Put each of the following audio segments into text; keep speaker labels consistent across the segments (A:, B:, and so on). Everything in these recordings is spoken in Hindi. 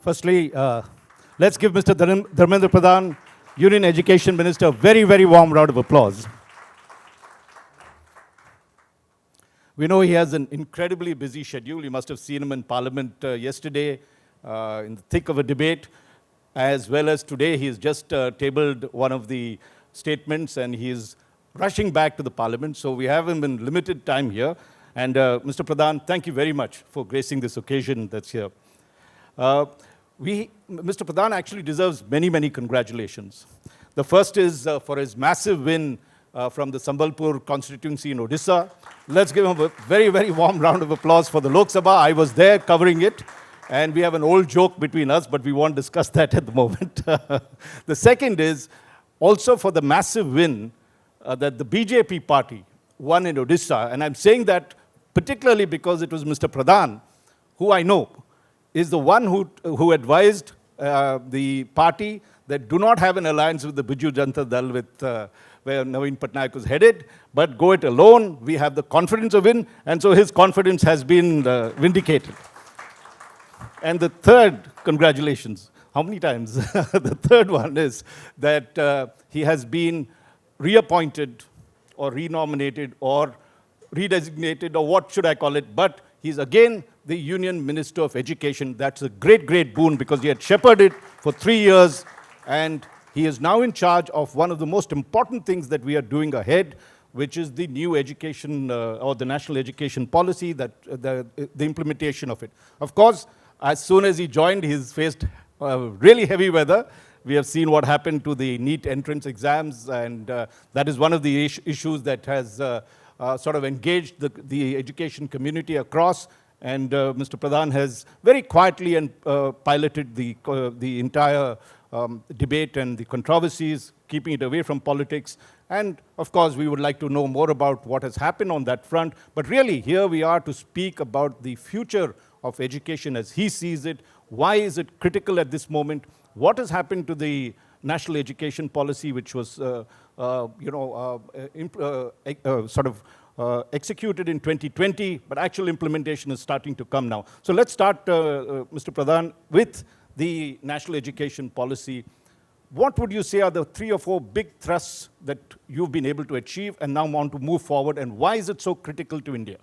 A: Firstly, let's give Mr. Dharmendra Pradhan, Union Education Minister, a very, very warm round of applause. We know he has an incredibly busy schedule. You must have seen him in Parliament yesterday in the thick of a debate, as well as today. He's just tabled one of the statements and he's rushing back to the Parliament. So we have him in limited time here. And Mr. Pradhan, thank you very much for gracing this occasion that's here. Mr. Pradhan actually deserves many, many congratulations. The first is for his massive win from the Sambalpur constituency in Odisha. Let's give him a very, very warm round of applause for the Lok Sabha. I was there covering it, and we have an old joke between us, but we won't discuss that at the moment. The second is also for the massive win that the BJP party won in Odisha, and I'm saying that particularly because it was Mr. Pradhan, who I know is the one who advised the party that do not have an alliance with the Biju Janata Dal with where Naveen Patnaik was headed, but go it alone. We have the confidence of win, and so his confidence has been vindicated. And the third, congratulations. How many times? The third one is that he has been reappointed or renominated or redesignated, or what should I call it, but he's again the Union Minister of Education. That's a great, great boon because he had shepherded for 3 years, and he is now in charge of one of the most important things that we are doing ahead, which is the new education or the national education policy, that the implementation of it. Of course, as soon as he joined, he's faced really heavy weather. We have seen what happened to the NEET entrance exams, and that is one of the issues that has sort of engaged the education community across. And Mr. Pradhan has very quietly and piloted the entire debate and the controversies, keeping it away from politics. And of course, we would like to know more about what has happened on that front. But really, here we are to speak about the future of education as he sees it. Why is it critical at this moment? What has happened to the national education policy, which was executed in 2020, but actual implementation is starting to come now. So let's start, Mr. Pradhan, with the national education policy. What would you say are the 3 or 4 big thrusts that you've been able to achieve and now want to move forward, and why is it so critical to India?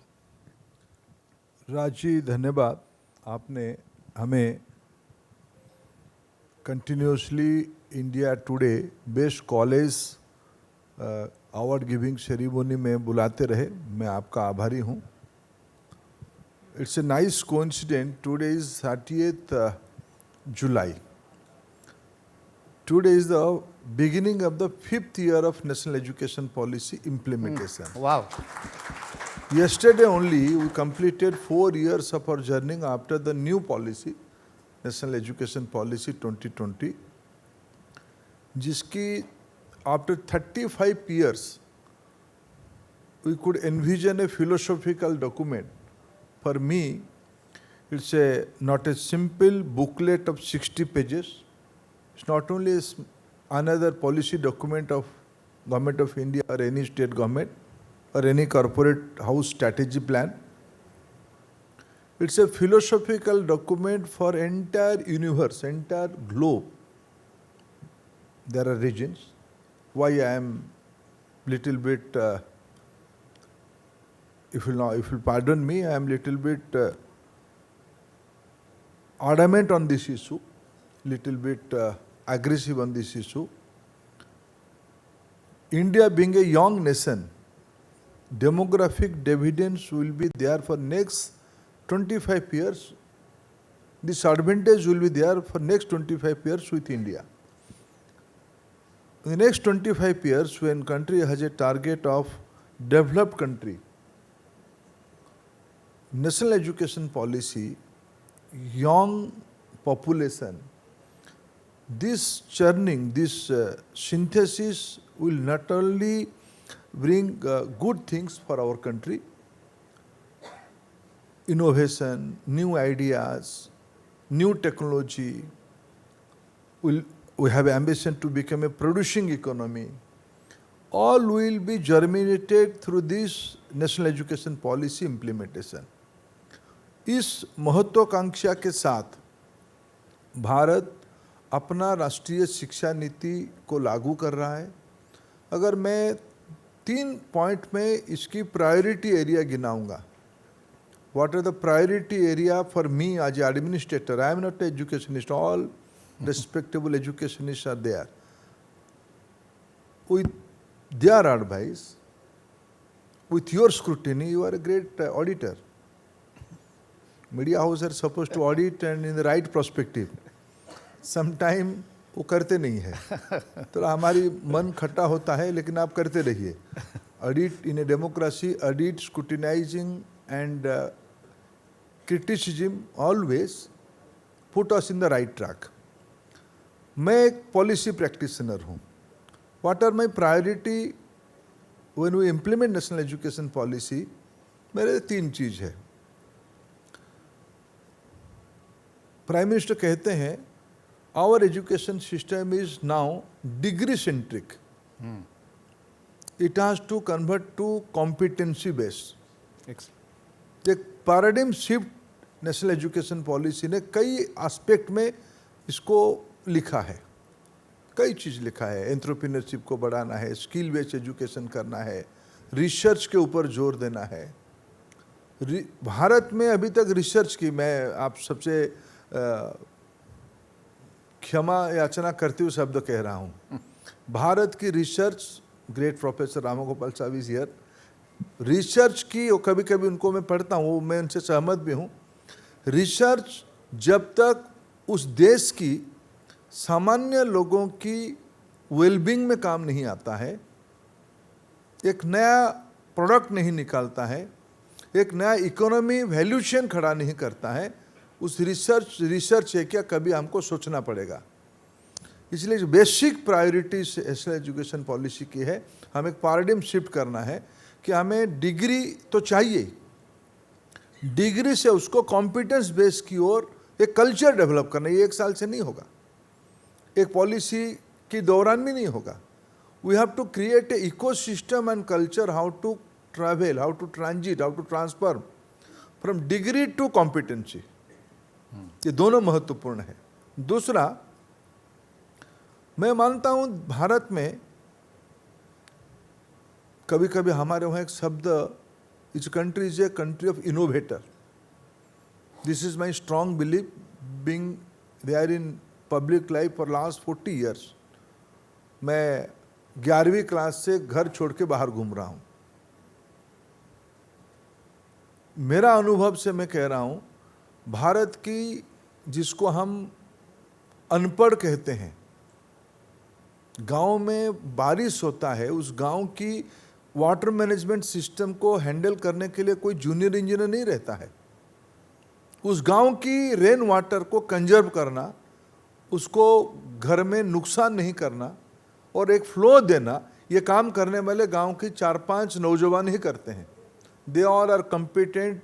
B: राजी धन्यवाद. आपने हमें continuously India today best college award giving ceremony में बुलाते रहे. मैं आपका आभारी हूँ. It's a nice coincident. Today is 30th July. Today is the beginning of the 5th year of National Education Policy implementation.
A: Wow.
B: Yesterday only we completed 4 years of our journey after the new policy, National Education Policy 2020, जिसकी after 35 years we could envision a philosophical document. For me, it's not a simple booklet of 60 pages. It's not only another policy document of Government of India or any state government or any corporate house strategy plan. It's a philosophical document for entire universe, entire globe. There are regions. Why I am little bit, if you'll pardon me, I am little bit adamant on this issue, little bit aggressive on this issue. India being a young nation, demographic dividends will be there for next 25 years. This advantage will be there for next 25 years with India. In the next 25 years, when country has a target of developed country, national education policy, young population, this churning, this synthesis will not only bring good things for our country, innovation, new ideas, new technology, we have ambition to become a producing economy. All will be germinated through this national education policy implementation. इस महत्वाकांक्षा के साथ भारत अपना राष्ट्रीय शिक्षा नीति को लागू कर रहा है। अगर मैं 3 पॉइंट में इसकी प्रायोरिटी एरिया गिनाऊंगा, what are the priority area for me as an administrator? I am not an educationist. All respectable educationists are there. With their advice, with your scrutiny, you are a great auditor. Media houses are supposed to audit and in the right perspective. Sometime वो करते नहीं है, तो हमारी मन खट्टा होता है, लेकिन आप करते रहिए. Audit in a democracy, audit, scrutinizing and criticism always put us in the right track. मैं एक policy practitioner हूँ. What are my priority when we implement national education policy? मेरे 3 चीज़ है. प्राइम मिनिस्टर कहते हैं our education system is now degree centric. It has to convert to competency based. एक paradigm shift national education policy ने कई एस्पेक्ट में इसको लिखा है, कई चीज़ लिखा है. एंटरप्रेन्योरशिप को बढ़ाना है, स्किल बेस्ड एजुकेशन करना है, रिसर्च के ऊपर जोर देना है. भारत में अभी तक रिसर्च की, मैं आप सबसे क्षमा याचना करते हुए शब्द कह रहा हूँ, भारत की रिसर्च, ग्रेट प्रोफेसर रामगोपाल साहब इज हियर, रिसर्च की, और कभी कभी उनको मैं पढ़ता हूँ, मैं उनसे सहमत भी हूँ. रिसर्च जब तक उस देश की सामान्य लोगों की वेलबींग में काम नहीं आता है, एक नया प्रोडक्ट नहीं निकालता है, एक नया इकोनॉमी वैल्यूशन खड़ा नहीं करता है, उस रिसर्च है क्या, कभी हमको सोचना पड़ेगा. इसलिए जो basic priority national education policy की है, हमें एक पैराडिम शिफ्ट करना है कि हमें डिग्री तो चाहिए, डिग्री से उसको कॉम्पिटेंस बेस की ओर एक कल्चर डेवलप करना. ये 1 साल से नहीं होगा, एक पॉलिसी के दौरान भी नहीं होगा. We have to create a ecosystem and culture, how to travel, how to transit, how to transfer from degree to competency. ये दोनों महत्वपूर्ण है. दूसरा, मैं मानता हूं भारत में कभी कभी हमारे वहाँ एक शब्द, इस country is a country of innovator. This is my strong believe, being there in public life for last 40 years. मैं 11वीं क्लास से घर छोड़ के बाहर घूम रहा हूँ. मेरा अनुभव से मैं कह रहा हूँ, भारत की, जिसको हम अनपढ़ कहते हैं, गांव में बारिश होता है, उस गांव की वाटर मैनेजमेंट सिस्टम को हैंडल करने के लिए कोई जूनियर इंजीनियर नहीं रहता है. उस गांव की रेन वाटर को कंजर्व करना, उसको घर में नुकसान नहीं करना और एक फ्लो देना, ये काम करने वाले गांव की 4-5 नौजवान ही करते हैं. They all are competent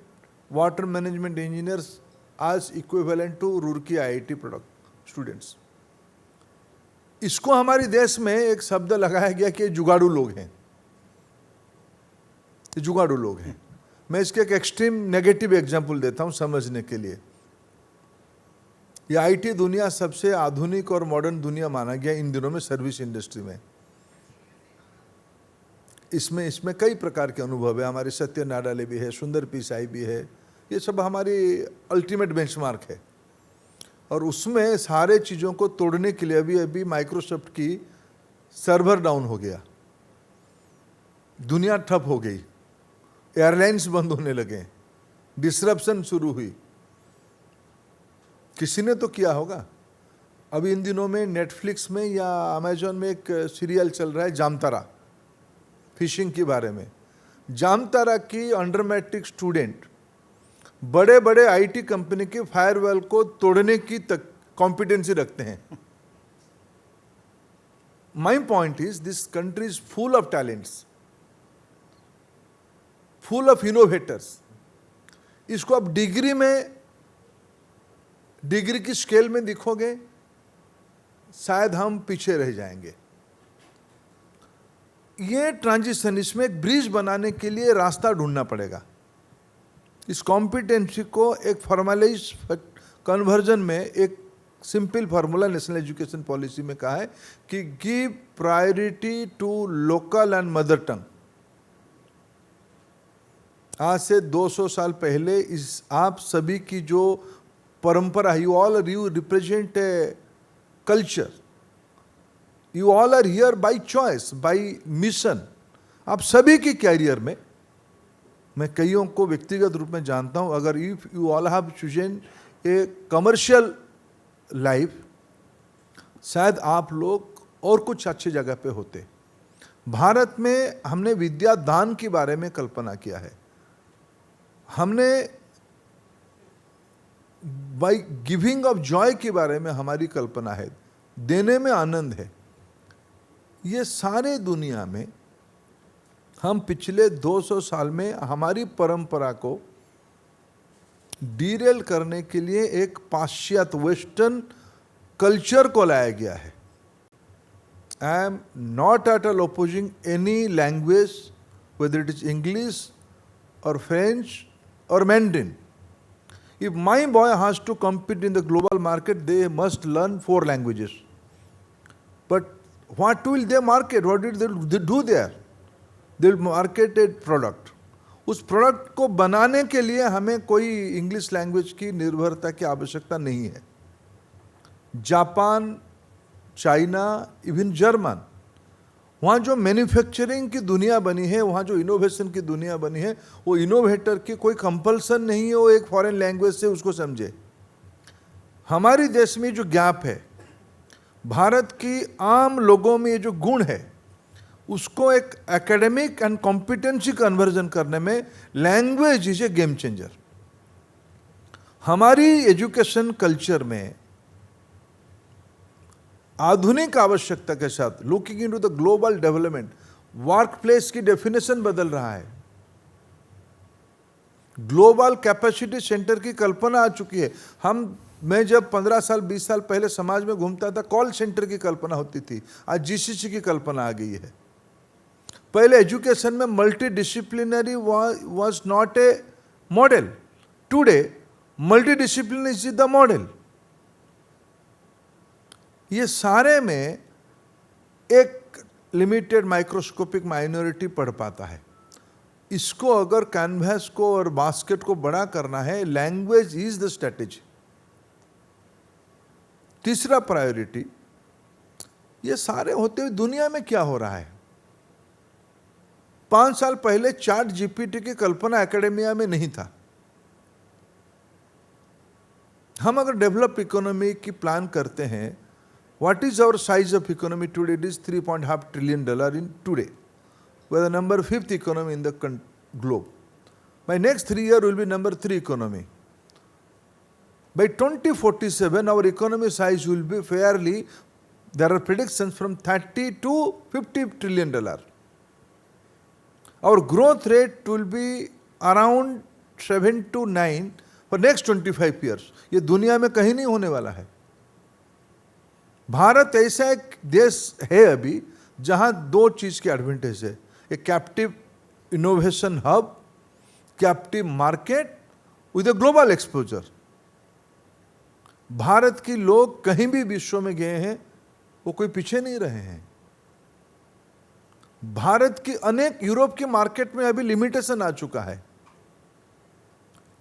B: water management engineers as equivalent to Roorkee IIT product students. इसको हमारे देश में एक शब्द लगाया गया कि जुगाड़ू लोग हैं, जुगाड़ू लोग हैं. मैं इसके एक एक्सट्रीम नेगेटिव एग्जांपल देता हूं समझने के लिए. ये आईटी दुनिया सबसे आधुनिक और मॉडर्न दुनिया माना गया इन दिनों में सर्विस इंडस्ट्री में. इसमें कई प्रकार के अनुभव है. हमारे सत्य नाडाले भी है, सुंदर पिचाई भी है, ये सब हमारी अल्टीमेट बेंचमार्क है. और उसमें सारे चीज़ों को तोड़ने के लिए अभी माइक्रोसॉफ्ट की सर्वर डाउन हो गया, दुनिया ठप हो गई, एयरलाइंस बंद होने लगे, डिसरप्शन शुरू हुई. किसी ने तो किया होगा. अभी इन दिनों में नेटफ्लिक्स में या अमेजोन में एक सीरियल चल रहा है जामतारा, फिशिंग के बारे में. जामतारा की अंडर मैट्रिक स्टूडेंट बड़े बड़े आईटी कंपनी के फायरवॉल को तोड़ने की कॉम्पिटेंसी रखते हैं. My point is, this country is full of talents, full of innovators. इसको आप डिग्री की स्केल में दिखोगे, शायद हम पीछे रह जाएंगे. ये ट्रांजिशन, इसमें एक ब्रिज बनाने के लिए रास्ता ढूंढना पड़ेगा. इस कॉम्पिटेंसी को एक फॉर्मलाइज कन्वर्जन में एक simple formula national education policy में कहा है कि give priority to local and mother tongue. आज से 200 साल पहले इस आप सभी की जो परंपरा, you represent a culture, you all are here by choice, by mission. आप सभी की कैरियर में, मैं कईयों को व्यक्तिगत रूप में जानता हूं, अगर if you all have chosen A commercial life, शायद आप लोग और कुछ अच्छी जगह पे होते। भारत में हमने विद्या दान के बारे में कल्पना किया है, हमने बाय गिविंग ऑफ जॉय के बारे में हमारी कल्पना है, देने में आनंद है। ये सारे दुनिया में हम पिछले 200 साल में हमारी परंपरा को डीरेल करने के लिए एक पाश्चात्य वेस्टर्न कल्चर को लाया गया है। I am not at all opposing any language, whether it is English और French or Mandarin. If my boy has to compete in the global market, they must learn 4 languages. But what will they market? What did they do there? They will market a product. उस प्रोडक्ट को बनाने के लिए हमें कोई इंग्लिश लैंग्वेज की निर्भरता की आवश्यकता नहीं है। जापान, चाइना, इवन जर्मन, वहाँ जो मैन्युफैक्चरिंग की दुनिया बनी है, वहाँ जो इनोवेशन की दुनिया बनी है, वो इनोवेटर की कोई कंपल्सन नहीं है वो एक फॉरेन लैंग्वेज से उसको समझे। हमारी देश में जो गैप है, भारत की आम लोगों में ये जो गुण है, उसको एक एकेडमिक एंड कॉम्पिटेंसी कन्वर्जन करने में language is a game changer. हमारी एजुकेशन कल्चर में आधुनिक आवश्यकता के साथ looking into the global development, work place की डेफिनेशन बदल रहा है। ग्लोबल कैपेसिटी सेंटर की कल्पना आ चुकी है। मैं जब 15 साल 20 साल पहले समाज में घूमता था, कॉल सेंटर की कल्पना होती थी, आज जीसीसी की कल्पना आ गई है। पहले एजुकेशन में multi disciplinary was not a model, today multi disciplinary is the model. ये सारे में एक लिमिटेड माइक्रोस्कोपिक माइनॉरिटी पढ़ पाता है। इसको अगर कैनवास को और बास्केट को बड़ा करना है, लैंग्वेज इज द स्ट्रेटेजी। तीसरा प्रायोरिटी, ये सारे होते हुए दुनिया में क्या हो रहा है। 5 साल पहले चैट जीपीटी की कल्पना एकेडेमिया में नहीं था। हम अगर डेवलप इकोनॉमी की प्लान करते हैं, what is our size of economy today? It is $3.5 trillion in today. We are the number 5th economy in the globe. By next 3 years, we will be number 3 economy. By 2047, our economy size will be fairly, there are predictions from $30 to $50 trillion. Our growth rate will be around 7 to 9 for next 25 years. ये दुनिया में कहीं नहीं होने वाला है। भारत ऐसा एक देश है अभी जहां 2 चीज की एडवांटेज है, एक captive innovation hub, captive market with a global exposure. Bharat के लोग कहीं भी विश्व में गए हैं, वो कोई पीछे नहीं रहे हैं। भारत की अनेक यूरोप की मार्केट में अभी लिमिटेशन आ चुका है।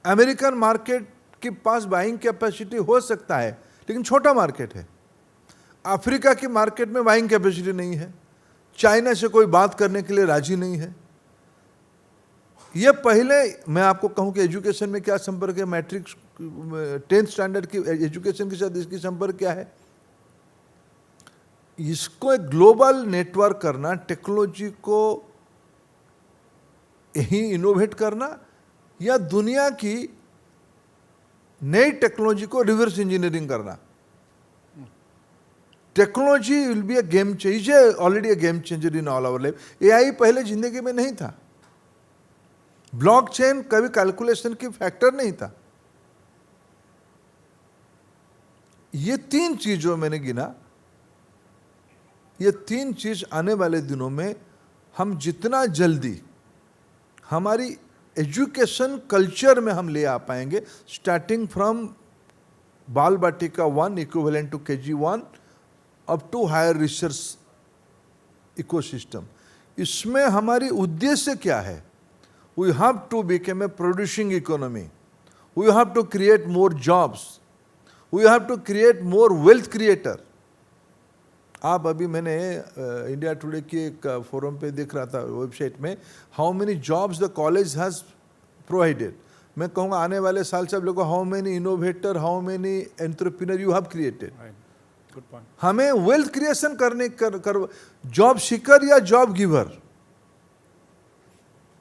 B: अमेरिकन मार्केट के पास बाइंग कैपेसिटी हो सकता है, लेकिन छोटा मार्केट है। अफ्रीका की मार्केट में बाइंग कैपेसिटी नहीं है। चाइना से कोई बात करने के लिए राजी नहीं है। ये पहले मैं आपको कहूं कि एजुकेशन में क्या संपर्क है, मैट्रिक 10th स्टैंडर्ड की एजुकेशन के साथ इसकी संपर्क क्या है। इसको एक ग्लोबल नेटवर्क करना, टेक्नोलॉजी को ही इनोवेट करना, या दुनिया की नई टेक्नोलॉजी को रिवर्स इंजीनियरिंग करना। Technology will be a game changer, already a game changer in all our life. AI पहले जिंदगी में नहीं था। ब्लॉकचेन कभी कैलकुलेशन की फैक्टर नहीं था। ये 3 चीज जो मैंने गिना, ये 3 चीज आने वाले दिनों में हम जितना जल्दी हमारी एजुकेशन कल्चर में हम ले आ पाएंगे, starting from Bal Vatika 1 equivalent to KG1 up to higher research ecosystem. इसमें हमारी उद्देश्य क्या है? We have to become a producing economy, we have to create more jobs, we have to create more wealth creator. आप अभी मैंने इंडिया टुडे की एक फोरम पे देख रहा था वेबसाइट में, how many jobs the college has provided. मैं कहूँगा आने वाले साल से आप लोगों को how many innovator, how many entrepreneur you have created.
A: Good point.
B: हमें वेल्थ क्रिएशन करने कर जॉब सीकर या job giver,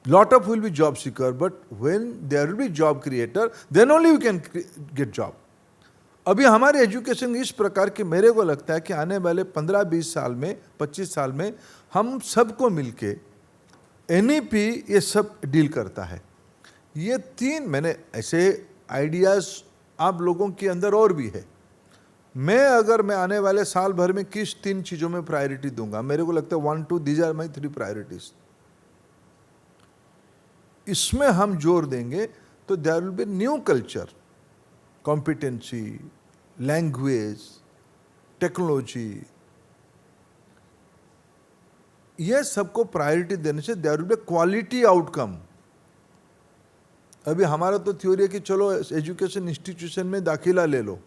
B: lot of will be job seeker, but when there will be job creator, then only you can get job. अभी हमारे एजुकेशन इस प्रकार की, मेरे को लगता है कि आने वाले 15-20 साल में, 25 साल में हम सबको मिलके NEP ये सब डील करता है। ये 3 मैंने ऐसे आइडियाज आप लोगों के अंदर और भी है। मैं आने वाले साल भर में किस 3 चीजों में प्रायोरिटी दूंगा, मेरे को लगता है 1, 2 these are my 3 प्रायोरिटीज। इसमें हम जोर देंगे तो there will be new culture, competency, language, technology, ये सबको प्रायोरिटी देने से there will be quality outcome. अभी हमारा तो थ्योरी है कि चलो एजुकेशन इंस्टीट्यूशन में दाखिला ले लो,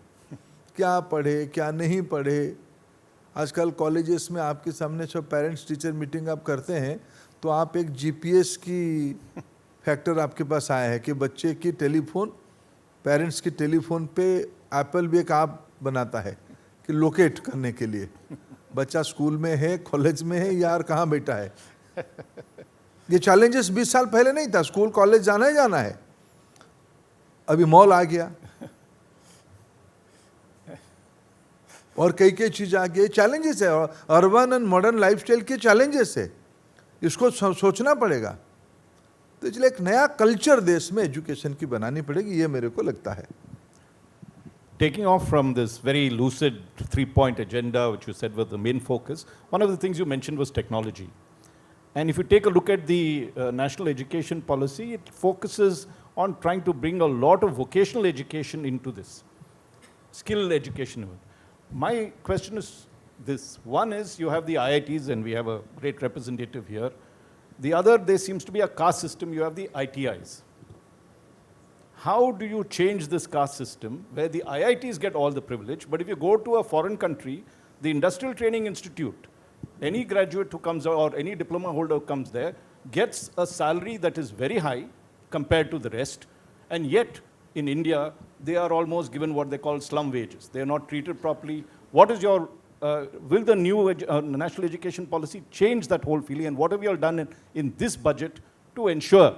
B: क्या पढ़े क्या नहीं पढ़े। आजकल कॉलेजेस में आपके सामने सब पेरेंट्स टीचर मीटिंग आप करते हैं तो आप एक GPS की फैक्टर आपके पास आया है कि बच्चे की टेलीफोन, पेरेंट्स की टेलीफोन पे एप्पल भी एक ऐप बनाता है कि लोकेट करने के लिए बच्चा स्कूल में है, कॉलेज में है, यार कहाँ बैठा है। ये चैलेंजेस 20 साल पहले नहीं था, स्कूल कॉलेज जाना ही जाना है। अभी मॉल आ गया और कई कई चीज आ गई, चैलेंजेस है, अर्बन एंड मॉडर्न लाइफस्टाइल के चैलेंजेस है, इसको सोचना पड़ेगा। तो इसलिए एक नया कल्चर देश में एजुकेशन की बनानी पड़ेगी, ये मेरे को लगता है।
A: Taking off from this very lucid 3-point agenda, which you said was the main focus, one of the things you mentioned was technology. And if you take a look at the national education policy, it focuses on trying to bring a lot of vocational education into this, skill education. My question is this. One is you have the IITs and we have a great representative here. The other, there seems to be a caste system, you have the ITIs. How do you change this caste system where the IITs get all the privilege, but if you go to a foreign country, the Industrial Training Institute, any graduate who comes or any diploma holder who comes there gets a salary that is very high compared to the rest, and yet in India, they are almost given what they call slum wages. They are not treated properly. What is your, will the new national education policy change that whole feeling, and what have you all done in this budget to ensure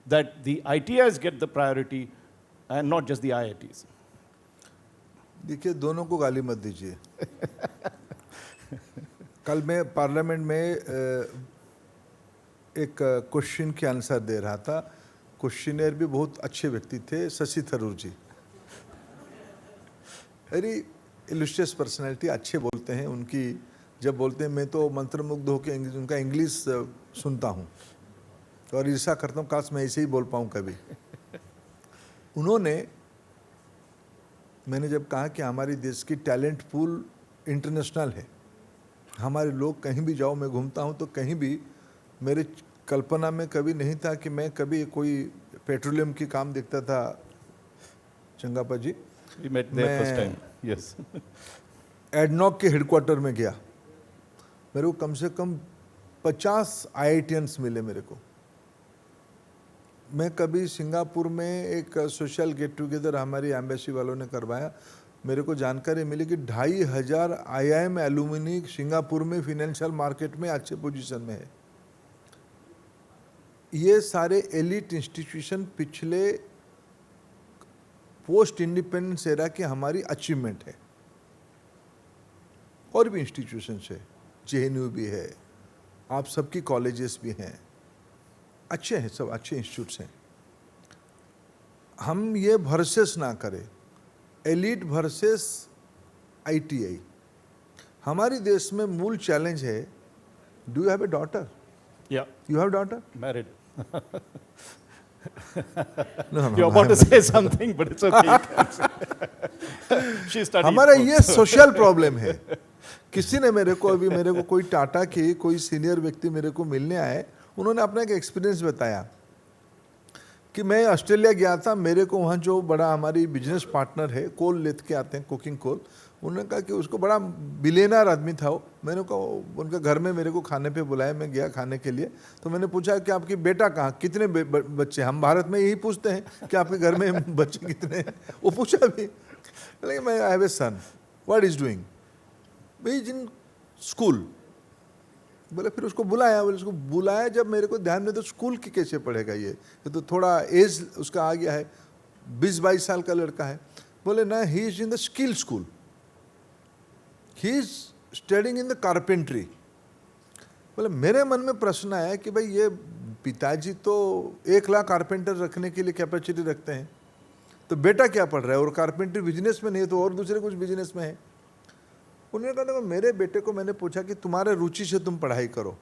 A: that the ITIs get the priority and not just the IITs?
B: देखिए, दोनों को गाली मत दीजिए। कल मैं पार्लियामेंट में एक क्वेश्चन के आंसर दे रहा था। क्वेश्चनर भी बहुत अच्छे व्यक्ति थे, शशि थरूर जी, वेरी इलस्ट्रियस पर्सनैलिटी, अच्छे बोलते हैं। उनकी जब बोलते हैं मैं तो मंत्रमुग्ध होकर उनका इंग्लिश सुनता हूँ और ईर्ष्या करता हूँ, काश मैं ऐसे ही बोल पाऊँ कभी। उन्होंने, मैंने जब कहा कि हमारी देश की टैलेंट पूल इंटरनेशनल है, हमारे लोग कहीं भी जाओ, मैं घूमता हूँ तो कहीं भी मेरे कल्पना में कभी नहीं था कि मैं कभी कोई पेट्रोलियम की काम देखता था। चंगापा जी,
A: We met there first time. Yes.
B: ADNOC के हेडक्वार्टर में गया, मेरे को कम से कम 50 IITians मिले मेरे को। मैं कभी सिंगापुर में एक सोशल गेट टुगेदर हमारी एम्बेसी वालों ने करवाया, मेरे को जानकारी मिली कि 2500 IIM एलुमिनी सिंगापुर में फिनेंशियल मार्केट में अच्छे पोजीशन में है। ये सारे एलिट इंस्टीट्यूशन पिछले पोस्ट इंडिपेंडेंस एरा की हमारी अचीवमेंट है। और भी इंस्टीट्यूशंस है, JNU भी है, आप सबकी कॉलेजेस भी हैं, अच्छे हैं, सब अच्छे इंस्टीट्यूट्स हैं। हम ये वर्सेस ना करें, एलिट वर्सेस ITI। हमारी देश में मूल चैलेंज है, do you have a daughter?
A: Yeah.
B: You have daughter?
A: Married. You're about to say something, but it's okay. She studied.
B: हमारा
A: books.
B: ये सोशल प्रॉब्लम है। किसी ने मेरे को कोई टाटा की कोई सीनियर व्यक्ति मेरे को मिलने आए, उन्होंने अपना एक एक्सपीरियंस बताया कि मैं ऑस्ट्रेलिया गया था, मेरे को वहाँ जो बड़ा हमारी बिजनेस पार्टनर है, कोल लेते के आते हैं, कुकिंग कोल, उन्होंने कहा कि उसको बड़ा बिलियनर आदमी था वो। मैंने कहा उनका घर में मेरे को खाने पे बुलाया, मैं गया खाने के लिए, तो मैंने पूछा कि आपकी बेटा कहाँ, कितने बच्चे, हम भारत में यही पूछते हैं कि आपके घर में बच्चे कितने हैं, वो पूछा भी, लेकिन मैं I have a son, what is doing, he is in school. बोले फिर उसको बुलाया, बोले उसको बुलाया, जब मेरे को ध्यान में तो स्कूल की कैसे पढ़ेगा ये तो थोड़ा एज उसका आ गया है, 20-22 साल का लड़का है। बोले ना, ही is in the skill school, he is studying in the carpentry. बोले मेरे मन में प्रश्न आया कि भाई ये पिताजी तो 1 लाख कारपेंटर रखने के लिए कैपेसिटी रखते हैं, तो बेटा क्या पढ़ रहा है, और कारपेंट्री बिजनेस में नहीं है तो और दूसरे कुछ बिजनेस में है। उन्होंने कहा देखो, मेरे बेटे को मैंने पूछा कि तुम्हारे रुचि से तुम पढ़ाई करो,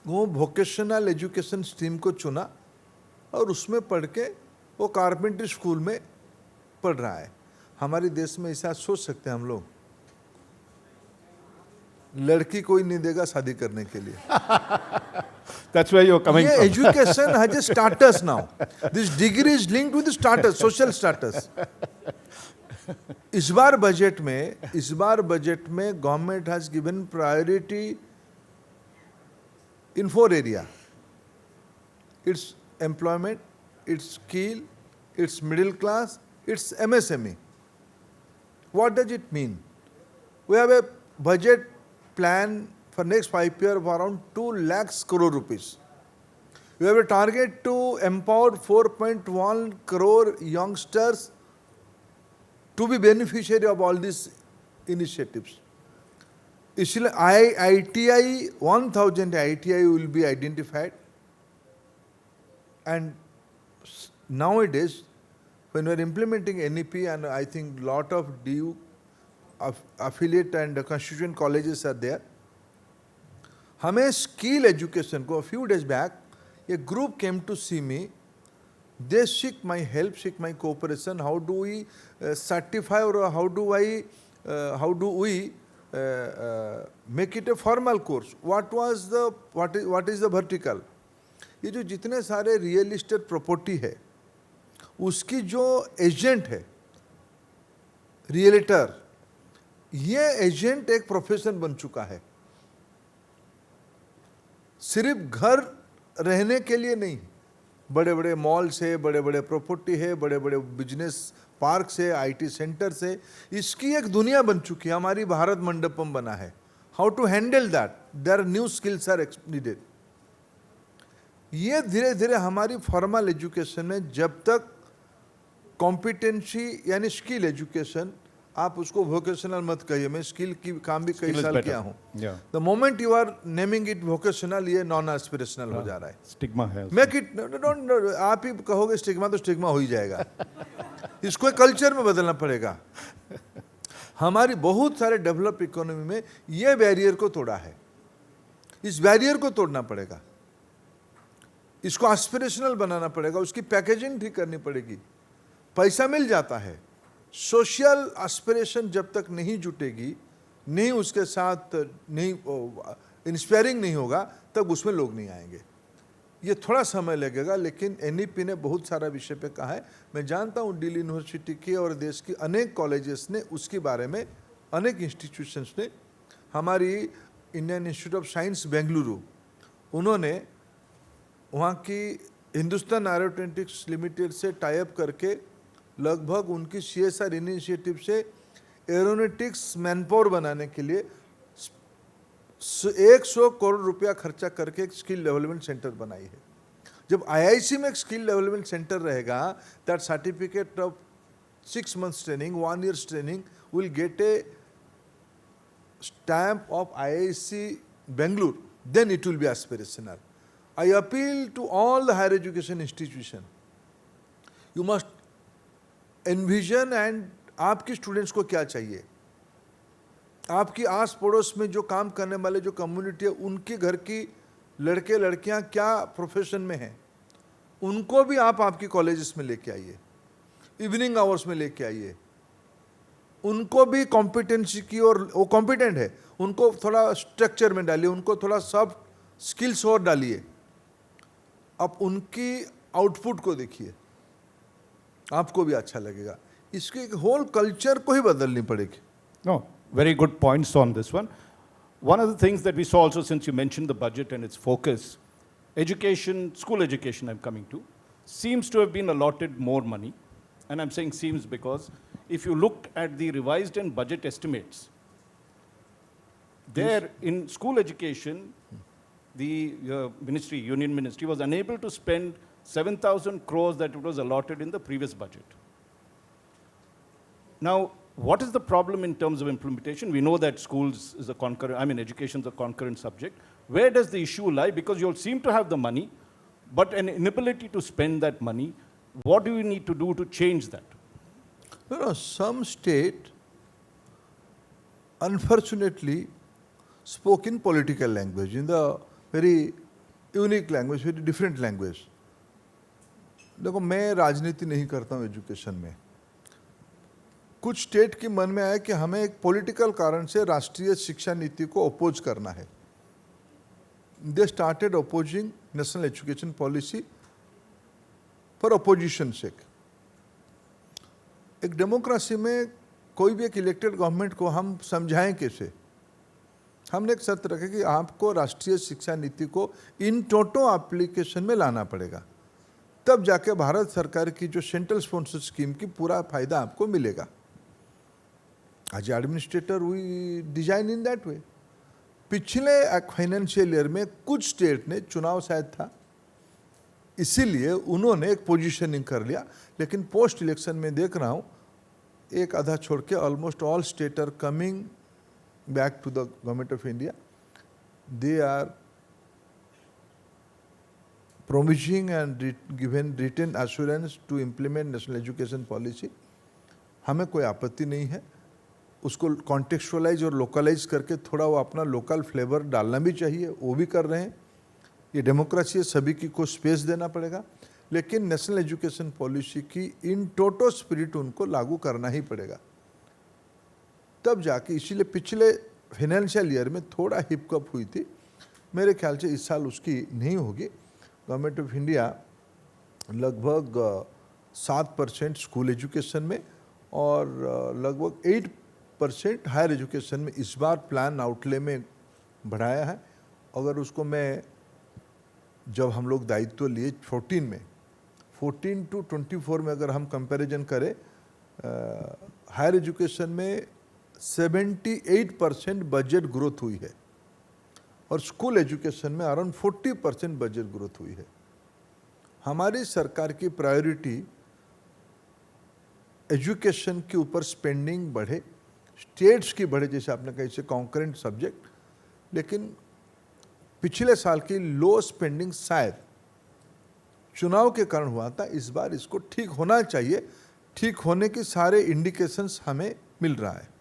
B: वो वोकेशनल एजुकेशन स्ट्रीम को चुना और उसमें पढ़ के वो कारपेंट्री स्कूल में पढ़ रहा है। हमारे देश में ऐसा सोच सकते हैं हम लोग, लड़की कोई नहीं देगा शादी करने के लिए।
A: That's where you're coming
B: ये
A: from.
B: Education has a status now, this degree is linked with status, social status. इस बार बजट में government has given priority in 4 area, it's employment, it's skill, it's middle class, it's MSME. What does it mean? We have a budget plan for next 5 years of around 2 lakhs crore rupees. We have a target to empower 4.1 crore youngsters to be beneficiary of all these initiatives. इसलिए ITI 1000 ITI will be identified, and nowadays when we are implementing NEP, and I think lot of DU affiliate and constituent colleges are there, हमें skill education को, a few days back a group came to see me, they seek my help, seek my cooperation, how do we certify, or how do we make it a formal course, what is the vertical। ये जो जितने सारे रियल एस्टेट प्रॉपर्टी है उसकी जो एजेंट है, रियलिटर, ये एजेंट एक प्रोफेशन बन चुका है। सिर्फ घर रहने के लिए नहीं, बड़े बड़े मॉल्स है, बड़े बड़े प्रॉपर्टी है, बड़े बड़े बिजनेस पार्क से, IT सेंटर से, इसकी एक दुनिया बन चुकी है। हमारी भारत मंडपम बना है। How to handle that, there new skills are needed. ये धीरे धीरे हमारी फॉर्मल एजुकेशन में, जब तक कॉम्पिटेंसी यानी स्किल एजुकेशन, आप उसको वोकेशनल मत कहिए, मैं स्किल की काम भी कई साल किया हूँ। The moment you are naming it vocational, ये नॉन एस्पिरेशनल हो जा रहा है।
A: स्टिग्मा है।
B: मेक इट, डोंट, आप ही कहोगे स्टिग्मा तो स्टिग्मा हो ही जाएगा। इसको कल्चर में बदलना पड़ेगा। हमारी बहुत सारे डेवलप इकोनॉमी में ये बैरियर को तोड़ा है, इस बैरियर को तोड़ना पड़ेगा, इसको एस्पिरेशनल बनाना पड़ेगा, उसकी पैकेजिंग ठीक करनी पड़ेगी। पैसा मिल जाता है, सोशल एस्पिरेशन जब तक नहीं जुटेगी, नहीं उसके साथ नहीं इंस्पायरिंग नहीं होगा, तब उसमें लोग नहीं आएंगे। ये थोड़ा समय लगेगा, लेकिन NEP ने बहुत सारा विषय पे कहा है। मैं जानता हूँ दिल्ली यूनिवर्सिटी के और देश की अनेक कॉलेजेस ने उसके बारे में, अनेक इंस्टीट्यूशंस ने, हमारी Indian institute of science Bengaluru, उन्होंने वहाँ की हिंदुस्तान एरोनॉटिक्स लिमिटेड से टाई अप करके लगभग उनकी CSR इनिशिएटिव से एरोनॉटिक्स मैनपावर बनाने के लिए 100 करोड़ रुपया खर्चा करके एक स्किल डेवलपमेंट सेंटर बनाई है। जब IIC में एक स्किल डेवलपमेंट सेंटर रहेगा, that certificate of 6 months training, 1 year training will get A stamp of IIC Bangalore, then it will be aspirational. I appeal to all the higher education institution, you must envision and आपकी स्टूडेंट्स को क्या चाहिए, आपकी आस पड़ोस में जो काम करने वाले जो कम्युनिटी है, उनके घर की लड़के लड़कियां क्या प्रोफेशन में हैं, उनको भी आप आपकी कॉलेजेस में लेके आइए, इवनिंग आवर्स में लेके आइए, उनको भी कॉम्पिटेंसी की, और वो कॉम्पिटेंट है, उनको थोड़ा स्ट्रक्चर में डालिए, उनको थोड़ा सॉफ्ट स्किल्स और डालिए। आप उनकी आउटपुट को देखिए, आपको भी अच्छा लगेगा। इसकी एक होल कल्चर को ही बदलनी पड़ेगी।
A: No, very good points on this one. One of the things that we saw also, since you mentioned the budget and its focus, education, school education I'm coming to, seems to have been allotted more money. And I'm saying seems because if you looked at the revised and budget estimates, there in school education, the ministry, union ministry, was unable to spend 7,000 crores that it was allotted in the previous budget. Now, what is the problem in terms of implementation? We know that schools is a concurrent, education is a concurrent subject. Where does the issue lie? Because you all seem to have the money, but an inability to spend that money. What do we need to do to change that?
B: No, some state, unfortunately, spoke in political language, in the very unique language, very different language. देखो, मैं राजनीति नहीं करता हूँ एजुकेशन में। कुछ स्टेट के मन में आया कि हमें एक पॉलिटिकल कारण से राष्ट्रीय शिक्षा नीति को अपोज करना है। They started opposing national education policy for opposition sake. एक डेमोक्रेसी में कोई भी एक इलेक्टेड गवर्नमेंट को हम समझाएं कैसे? हमने एक शर्त रखी कि आपको राष्ट्रीय शिक्षा नीति को इन टोटो एप्लीकेशन में लाना पड़ेगा, तब जाके भारत सरकार की जो सेंट्रल स्पॉन्सर्ड स्कीम की पूरा फायदा आपको मिलेगा। आज administrator we design in that way. पिछले फाइनेंशियल ईयर में कुछ स्टेट ने, चुनाव शायद था इसीलिए उन्होंने एक पोजीशनिंग कर लिया, लेकिन पोस्ट इलेक्शन में देख रहा हूँ एक आधा छोड़ के almost all state are coming back to the government of India. They are promising and given written assurance to implement national education policy. हमें कोई आपत्ति नहीं है, उसको कॉन्टेक्चुअलाइज और लोकलाइज करके थोड़ा वो अपना लोकल फ्लेवर डालना भी चाहिए, वो भी कर रहे हैं। ये डेमोक्रेसी है, सभी की को स्पेस देना पड़ेगा, लेकिन नेशनल एजुकेशन पॉलिसी की इन टोटो स्पिरिट उनको लागू करना ही पड़ेगा, तब जाके। इसीलिए पिछले फाइनेंशियल ईयर में थोड़ा हिपकअप हुई थी, मेरे ख्याल से इस साल उसकी नहीं होगी। गवर्नमेंट ऑफ इंडिया लगभग 7% स्कूल एजुकेशन में और लगभग 8% हायर एजुकेशन में इस बार प्लान आउटले में बढ़ाया है। अगर उसको मैं, जब हम लोग दायित्व लिए 14 to 24 में अगर हम कंपैरिजन करें, हायर एजुकेशन में 78% बजट ग्रोथ हुई है और स्कूल एजुकेशन में अराउंड 40% बजट ग्रोथ हुई है। हमारी सरकार की प्रायोरिटी एजुकेशन के ऊपर स्पेंडिंग बढ़े, स्टेट्स की बढ़े, जैसे आपने कहा इसे कॉन्करेंट सब्जेक्ट, लेकिन पिछले साल की लो स्पेंडिंग शायद चुनाव के कारण हुआ था। इस बार इसको ठीक होना चाहिए, ठीक होने के सारे इंडिकेशंस हमें मिल रहा है।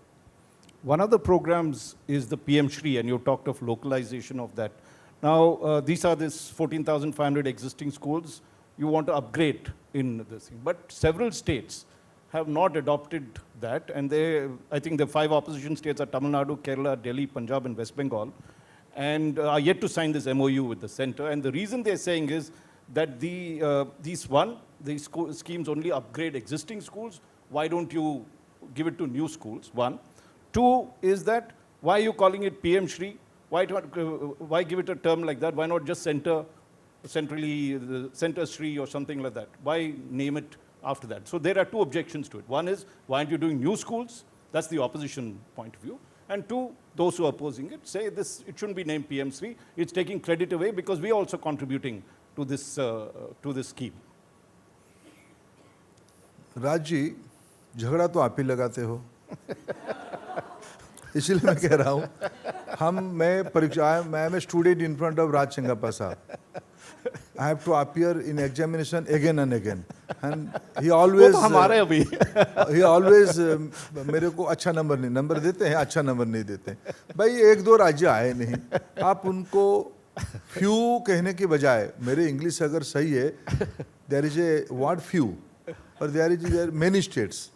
A: One of the programs is the PM Shri, and you talked of localization of that. Now, these are this 14,500 existing schools. You want to upgrade in this thing. But several states have not adopted that, and I think the 5 opposition states are Tamil Nadu, Kerala, Delhi, Punjab, and West Bengal, and are yet to sign this MOU with the center. And the reason they're saying is that these schemes only upgrade existing schools. Why don't you give it to new schools? One. Two is that, why are you calling it PM Shri? Why give it a term like that? Why not just Center Shri or something like that? Why name it after that? So there are 2 objections to it. One is, why aren't you doing new schools? That's the opposition point of view. And 2, those who are opposing it say it shouldn't be named PM Shri. It's taking credit away because we are also contributing to this scheme.
B: राजी, झगड़ा तो आप ही लगाते हो। इसलिए मैं कह रहा हूँ, मैं am a student in front of Raj Singappa साहब। I have to appear in examination again and again, and he always
A: वो तो हमारे अभी
B: he always मेरे को अच्छा नंबर देते हैं, अच्छा नंबर नहीं देते हैं। भाई 1-2 राज्य आए नहीं, आप उनको फ्यू कहने की बजाय, मेरे इंग्लिश अगर सही है, there is a word few और देयर इज मेनी स्टेट्स,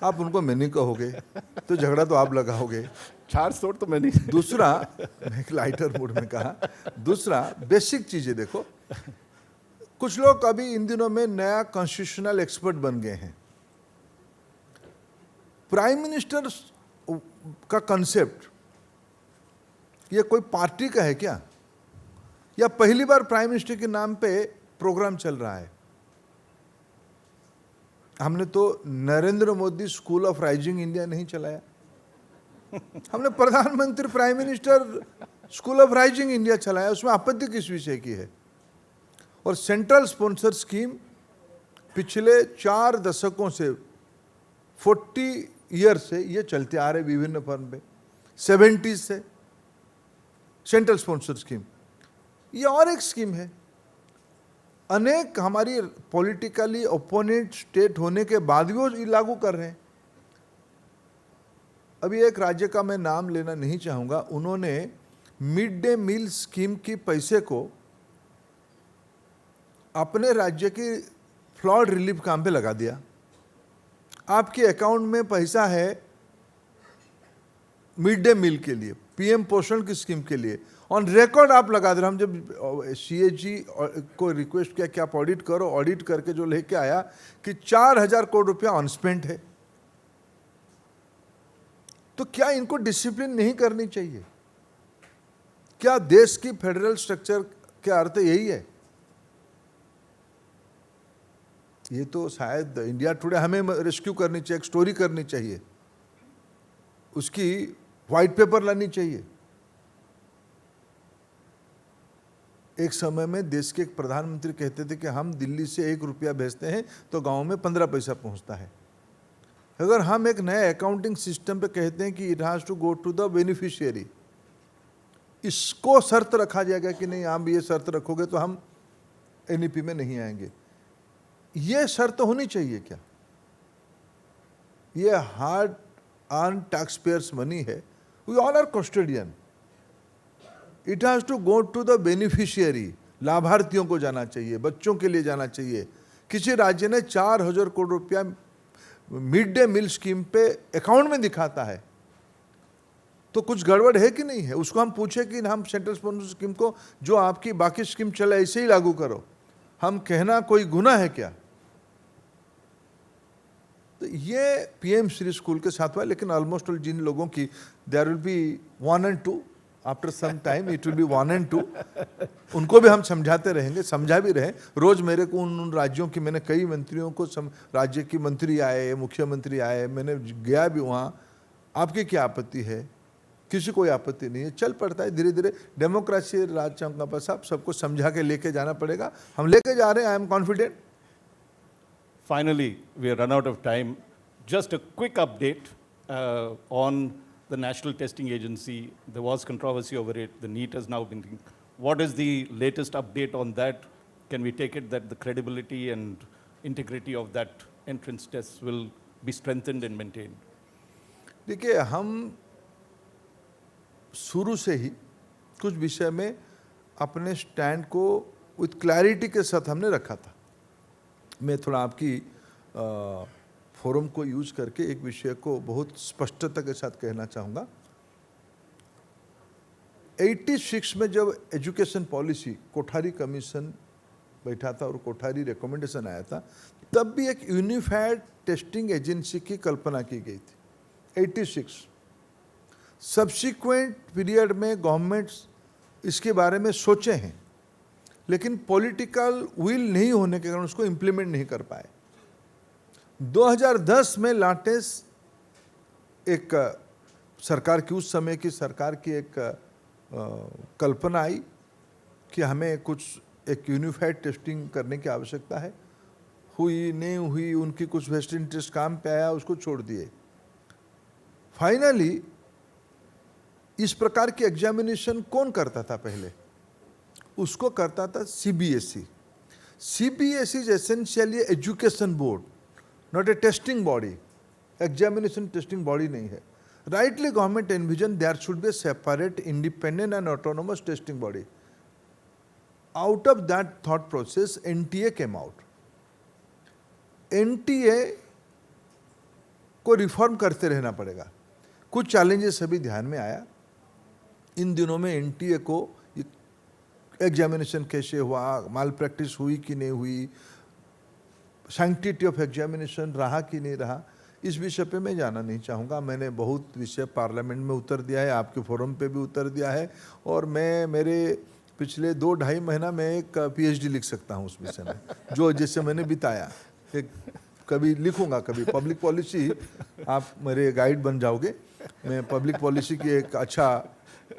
B: आप उनको मैनी कहोगे तो झगड़ा तो आप लगाओगे।
A: 4 स्टेट तो मैंने
B: दूसरा, मैं एक लाइटर मूड में कहा, दूसरा बेसिक चीजें देखो, कुछ लोग अभी इन दिनों में नया कॉन्स्टिट्यूशनल एक्सपर्ट बन गए हैं। प्राइम मिनिस्टर का कंसेप्ट ये कोई पार्टी का है क्या, या पहली बार प्राइम मिनिस्टर के नाम पे प्रोग्राम चल रहा है? हमने तो Narendra Modi school of rising India नहीं चलाया, हमने प्रधानमंत्री prime minister school of rising India चलाया। उसमें आपत्ति किस विषय की है? और सेंट्रल स्पॉन्सर स्कीम पिछले 4 दशकों से 40 ईयर से ये चलते आ रहे विभिन्न फर्म पे, 70s से सेंट्रल स्पॉन्सर स्कीम। ये और एक स्कीम है। अनेक हमारी पॉलिटिकली ओपोनेंट स्टेट होने के बाद भी वो लागू कर रहे हैं। अभी एक राज्य का मैं नाम लेना नहीं चाहूंगा, उन्होंने मिड डे मील स्कीम की पैसे को अपने राज्य की फ्लड रिलीफ काम पे लगा दिया। आपके अकाउंट में पैसा है मिड डे मील के लिए, पीएम पोषण की स्कीम के लिए, ऑन रिकॉर्ड आप लगा दे रहे। हम जब सीएजी को रिक्वेस्ट किया कि आप ऑडिट करो, ऑडिट करके जो लेके आया कि 4000 करोड़ रुपया अनस्पेंट है। तो क्या इनको डिसिप्लिन नहीं करनी चाहिए? क्या देश की फेडरल स्ट्रक्चर के अर्थ यही है? ये तो शायद इंडिया टुडे हमें रेस्क्यू करनी चाहिए, एक स्टोरी करनी चाहिए, उसकी व्हाइट पेपर लानी चाहिए। एक समय में देश के एक प्रधानमंत्री कहते थे कि हम दिल्ली से 1 रुपया भेजते हैं तो गांव में 15 पैसा पहुंचता है। अगर हम एक नए अकाउंटिंग सिस्टम पे कहते हैं कि it has to go to the beneficiary, इसको शर्त रखा जाएगा कि नहीं आप ये शर्त रखोगे तो हम एनईपी में नहीं आएंगे, ये शर्त होनी चाहिए क्या? ये हार्ड अर्न टैक्स पेयर्स मनी है, we all are custodian, it has to go to the beneficiary, लाभार्थियों को जाना चाहिए, बच्चों के लिए जाना चाहिए। किसी राज्य ने 4000 करोड़ रुपया मिड डे मील स्कीम पे अकाउंट में दिखाता है तो कुछ गड़बड़ है कि नहीं है? उसको हम पूछे कि हम सेंट्रल स्पॉन्सर स्कीम को जो आपकी बाकी स्कीम चले ऐसे ही लागू करो, हम कहना कोई गुनाह है क्या? तो ये पीएम श्री स्कूल के साथ हुआ, लेकिन ऑलमोस्ट ऑल जिन लोगों की there will be 1 and 2 after some time, it will be 1 and 2, उनको भी हम समझाते रहेंगे, समझा भी रहे। रोज मेरे को उन राज्यों की, मैंने कई मंत्रियों को राज्य की मंत्री आए, मुख्यमंत्री आए, मैंने गया भी वहाँ, आपकी क्या आपत्ति है? किसी कोई आपत्ति नहीं है, चल पड़ता है धीरे धीरे। डेमोक्रेसी राज चौंका पर साहब सबको समझा के लेके जाना पड़ेगा, हम लेके जा रहे हैं, I am confident.
A: Finally, we run out of time. Just a quick update on the National Testing Agency. There was controversy over it. The NEET has now been. What is the latest update on that? Can we take it that the credibility and integrity of that entrance test will be strengthened and maintained?
B: देखिए, हम शुरू से ही कुछ विषय में अपने स्टैंड को विथ क्लैरिटी के साथ हमने रखा था। मैं थोड़ा आपकी फोरम को यूज करके एक विषय को बहुत स्पष्टता के साथ कहना चाहूँगा। 86 में जब एजुकेशन पॉलिसी कोठारी कमीशन बैठा था और कोठारी रिकमेंडेशन आया था, तब भी एक यूनिफाइड टेस्टिंग एजेंसी की कल्पना की गई थी, 86। सब्सिक्वेंट पीरियड में गवर्नमेंट्स इसके बारे में सोचे हैं, लेकिन पॉलिटिकल विल नहीं होने के कारण उसको इम्प्लीमेंट नहीं कर पाए। 2010 में लाटेस एक सरकार की, उस समय की सरकार की एक कल्पना आई कि हमें कुछ एक यूनिफाइड टेस्टिंग करने की आवश्यकता है। हुई नहीं हुई, उनकी कुछ वेस्टर्न इंटरेस्ट काम पे आया, उसको छोड़ दिए। फाइनली इस प्रकार की एग्जामिनेशन कौन करता था पहले? उसको करता था CBSE. CBSE is essentially education board, not a testing body, examination testing body नहीं है। Rightly government envision there should be separate, independent and autonomous testing body. out of that thought process, NTA came out. NTA को रिफॉर्म करते रहना पड़ेगा. कुछ चैलेंजेस अभी ध्यान में आया. इन दिनों में NTA को एग्जामिनेशन कैसे हुआ, माल प्रैक्टिस हुई कि नहीं हुई, सैंक्टिटी ऑफ एग्जामिनेशन रहा कि नहीं रहा, इस विषय पे मैं जाना नहीं चाहूँगा. मैंने बहुत विषय पार्लियामेंट में उत्तर दिया है, आपके फोरम पे भी उत्तर दिया है, और मैं मेरे पिछले 2-2.5 महीना में एक PhD लिख सकता हूँ उस विषय में, जो जैसे मैंने बिताया. एक कभी लिखूंगा, कभी पब्लिक पॉलिसी, आप मेरे गाइड बन जाओगे. मैं पब्लिक पॉलिसी की एक अच्छा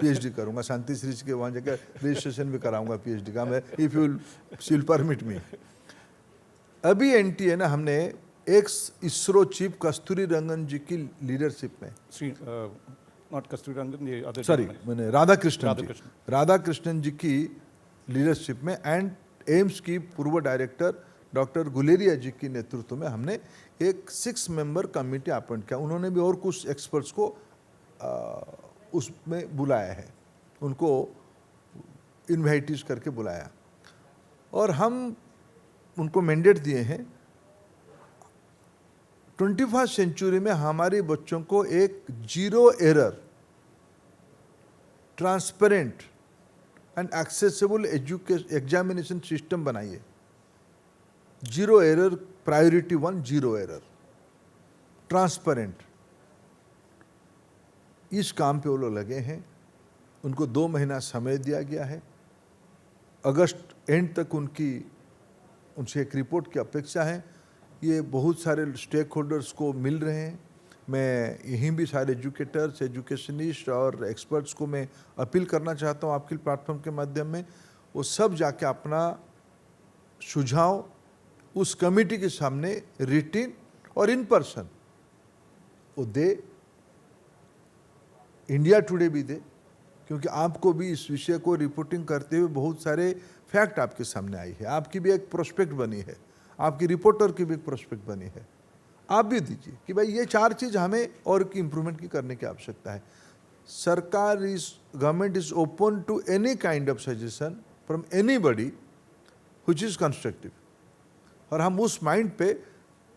B: PhD करूंगा. शांति श्री के वहाँ जाकर रजिस्ट्रेशन भी कराऊंगा PhD का मैं, if you will permit me. अभी NTA ने हमने एक्स इसरो चीफ कस्तूरी रंगन जी की लीडरशिप में,
A: Not Kasturi Rangan, the other.
B: Sorry मैंने राधाकृष्णन जी,
A: राधाकृष्णन.
B: राधाकृष्णन जी की लीडरशिप में एंड एम्स की पूर्व डायरेक्टर डॉक्टर गुलेरिया जी की नेतृत्व में हमने एक 6 मेंबर कमेटी अपॉइंट किया. उन्होंने भी और कुछ एक्सपर्ट्स को उसमें बुलाया है, उनको इन्वाइटिस करके बुलाया, और हम उनको मैंडेट दिए हैं 21st सेंचुरी में हमारे बच्चों को एक zero error, transparent and accessible examination system बनाइए. Zero error, priority 1, zero error, transparent. इस काम पे वो लोग लगे हैं. उनको 2 महीना समय दिया गया है. अगस्त एंड तक उनसे एक रिपोर्ट की अपेक्षा है. ये बहुत सारे स्टेक होल्डर्स को मिल रहे हैं. मैं यहीं भी सारे एजुकेटर्स, एजुकेशनिस्ट और एक्सपर्ट्स को मैं अपील करना चाहता हूँ आपके प्लेटफॉर्म के माध्यम में, वो सब जाके अपना सुझाव उस कमेटी के सामने रिटिन और इन पर्सन वो दे, इंडिया टुडे भी दे, क्योंकि आपको भी इस विषय को रिपोर्टिंग करते हुए बहुत सारे फैक्ट आपके सामने आई है. आपकी भी एक प्रोस्पेक्ट बनी है, आपकी रिपोर्टर की भी एक प्रोस्पेक्ट बनी है. आप भी दीजिए कि भाई ये 4 चीज़ हमें और की इम्प्रूवमेंट की करने की आवश्यकता है. सरकार government is open to any kind of suggestion from anybody which is constructive. और हम उस माइंड पे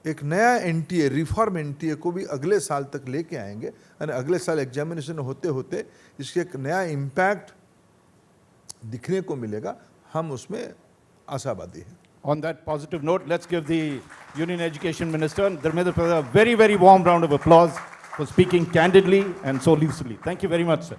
B: एक नया NTA, रिफॉर्म NTA को भी अगले साल तक लेके आएंगे, और अगले साल एग्जामिनेशन होते होते इसके एक नया इम्पैक्ट दिखने को मिलेगा. हम उसमें आशावादी हैं.
A: On that positive note, let's give the Union Education Minister, Dharmendra Pradhan, a very, very warm round of applause for speaking candidly and so lucidly. Thank you very much, sir.